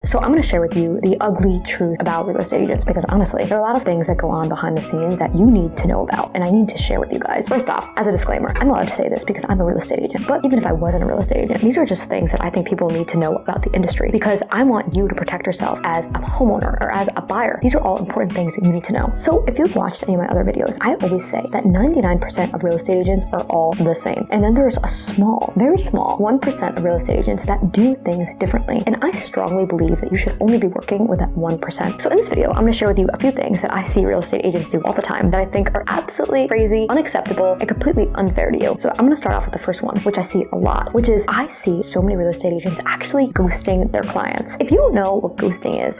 So I'm going to share with you the ugly truth about real estate agents, because honestly, there are a lot of things that go on behind the scenes that you need to know about, and I need to share with you guys. First off, as a disclaimer, I'm allowed to say this because I'm a real estate agent, but even if I wasn't a real estate agent, these are just things that I think people need to know about the industry, because I want you to protect yourself as a homeowner or as a buyer. These are all important things that you need to know. So if you've watched any of my other videos, I always say that 99% of real estate agents are all the same. And then there's a small, very small 1% of real estate agents that do things differently. And I strongly believe that you should only be working with that 1%. So in this video, I'm going to share with you a few things that I see real estate agents do all the time that I think are absolutely crazy, unacceptable, and completely unfair to you. So I'm going to start off with the first one, which I see a lot, which is I see so many real estate agents actually ghosting their clients. If you don't know what ghosting is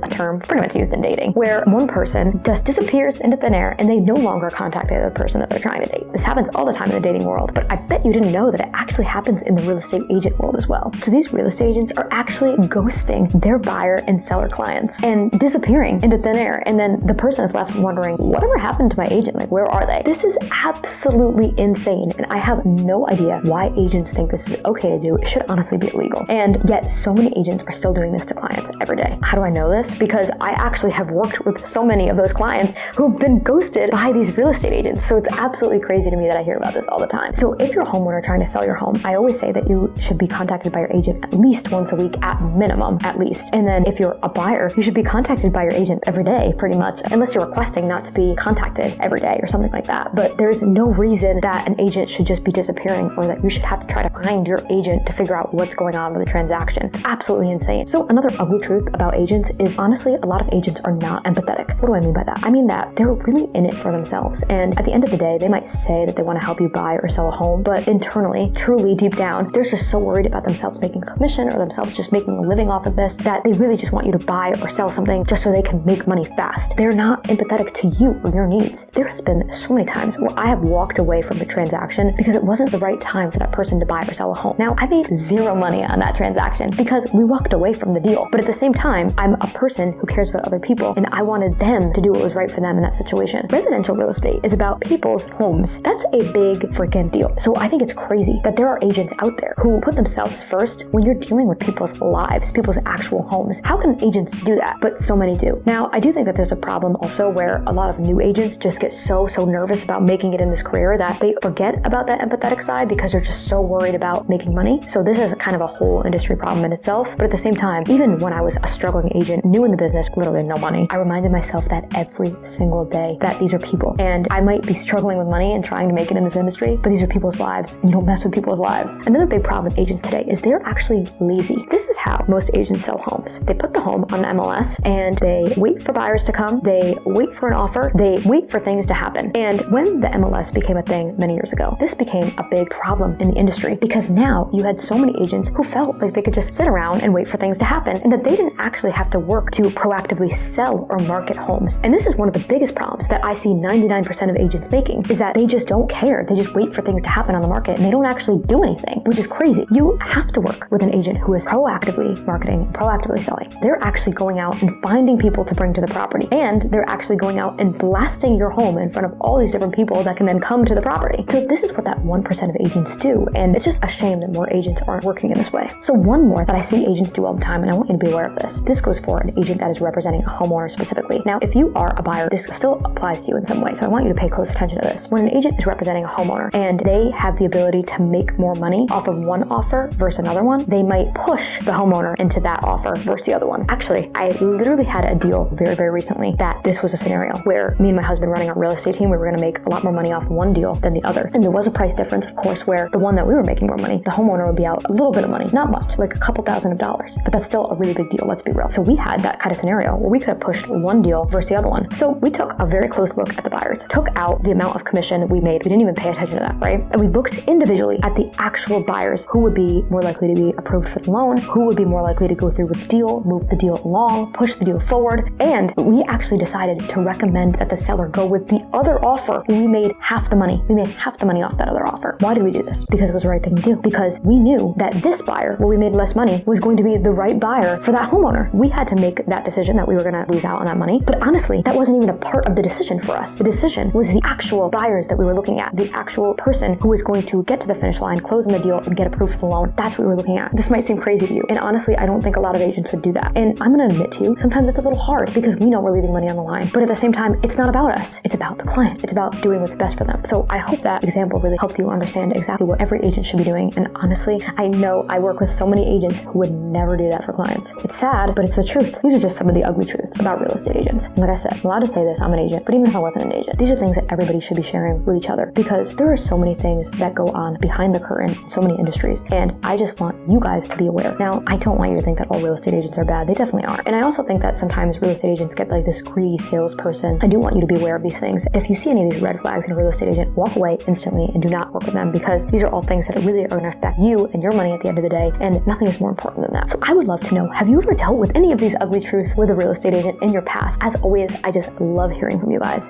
a term pretty much used in dating, where one person just disappears into thin air and they no longer contact the other person that they're trying to date. This happens all the time in the dating world, but I bet you didn't know that it actually happens in the real estate agent world as well. So these real estate agents are actually ghosting their buyer and seller clients and disappearing into thin air, and then the person is left wondering, whatever happened to my agent? Like, where are they? This is absolutely insane, and I have no idea why agents think this is okay to do. It should honestly be illegal, and yet so many agents are still doing this to clients every day. How do I know this? Because I actually have worked with so many of those clients who've been ghosted by these real estate agents, so it's absolutely crazy to me that I hear about this all the time. So if you're a homeowner trying to sell your home, I always say that you should be contacted by your agent at least once a week, at minimum, at least. And then if you're a buyer, you should be contacted by your agent every day, pretty much, unless you're requesting not to be contacted every day or something like that. But there's no reason that an agent should just be disappearing, or that you should have to try to find your agent to figure out what's going on with the transaction. It's absolutely insane. So another ugly truth about agents is, honestly, a lot of agents are not empathetic. What do I mean by that? I mean that they're really in it for themselves, and at the end of the day, they might say that they want to help you buy or sell a home, but internally, truly deep down, they're just so worried about themselves making a commission or themselves just making a living off of this that they really just want you to buy or sell something just so they can make money fast. They're not empathetic to you or your needs. There has been so many times where I have walked away from a transaction because it wasn't the right time for that person to buy or sell a home. Now, I made zero money on that transaction because we walked away from the deal, but at the same time, I'm a person who cares about other people, and I wanted them to do what was right for them in that situation. Residential real estate is about people's homes. That's a big freaking deal. So I think it's crazy that there are agents out there who put themselves first when you're dealing with people's lives, people's actual homes. How can agents do that? But so many do. Now, I do think that there's a problem also where a lot of new agents just get so nervous about making it in this career that they forget about that empathetic side because they're just so worried about making money. So this is kind of a whole industry problem in itself. But at the same time, even when I was a struggling agent, new in the business, literally no money, I reminded myself that every single day that these are people, and I might be struggling with money and trying to make it in this industry, but these are people's lives, and you don't mess with people's lives. Another big problem with agents today is they're actually lazy. This is how most agents sell homes. They put the home on the MLS and they wait for buyers to come, they wait for an offer, they wait for things to happen. And when the MLS became a thing many years ago, this became a big problem in the industry, because now you had so many agents who felt like they could just sit around and wait for things to happen, and that they didn't actually have to work to proactively sell or market homes. And this is one of the biggest problems that I see 99% of agents making, is that they just don't care. They just wait for things to happen on the market and they don't actually do anything, which is crazy. You have to work with an agent who is proactively marketing, proactively selling. They're actually going out and finding people to bring to the property, and they're actually going out and blasting your home in front of all these different people that can then come to the property. So this is what that 1% of agents do, and it's just a shame that more agents aren't working in this way. So one more that I see agents do all the time, and I want you to be aware of this. This goes for an agent that is representing a homeowner specifically. Now, if you are a buyer, this still applies to you in some way, so I want you to pay close attention to this. When an agent is representing a homeowner and they have the ability to make more money off of one offer versus another one, they might push the homeowner into that offer versus the other one. Actually, I literally had a deal very recently that this was a scenario where me and my husband, running our real estate team, we were going to make a lot more money off one deal than the other. And there was a price difference, of course, where the one that we were making more money, the homeowner would be out a little bit of money, not much, like a couple $1,000s, but that's still a really big deal, let's be real. So we had that kind of scenario where we could have pushed one deal versus the other one. So we took a very close look at the buyers, took out the amount of commission we made. We didn't even pay attention to that, right? And we looked individually at the actual buyers, who would be more likely to be approved for the loan, who would be more likely to go through with the deal, move the deal along, push the deal forward. And we actually decided to recommend that the seller go with the other offer. We made half the money. We made half the money off that other offer. Why did we do this? Because it was the right thing to do. Because we knew that this buyer, where we made less money, was going to be the right buyer for that homeowner. We had to make that decision that we were going to lose out on that money. But honestly, that wasn't even a part of the decision for us. The decision was the actual buyers that we were looking at, the actual person who was going to get to the finish line, close on the deal, and get approved for the loan. That's what we were looking at. This might seem crazy to you. And honestly, I don't think think a lot of agents would do that. And I'm going to admit to you, sometimes it's a little hard because we know we're leaving money on the line. But at the same time, it's not about us. It's about the client. It's about doing what's best for them. So I hope that example really helped you understand exactly what every agent should be doing. And honestly, I know I work with so many agents who would never do that for clients. It's sad, but it's the truth. These are just some of the ugly truths about real estate agents. And like I said, I'm allowed to say this, I'm an agent, but even if I wasn't an agent, these are things that everybody should be sharing with each other because there are so many things that go on behind the curtain in so many industries. And I just want you guys to be aware. Now, I don't want you to think that all real estate agents are bad. They definitely are. And I also think that sometimes real estate agents get like this greedy salesperson. I do want you to be aware of these things. If you see any of these red flags in a real estate agent, walk away instantly and do not work with them because these are all things that really are going to affect you and your money at the end of the day. And nothing is more important than that. So I would love to know, have you ever dealt with any of these ugly truths with a real estate agent in your past? As always, I just love hearing from you guys.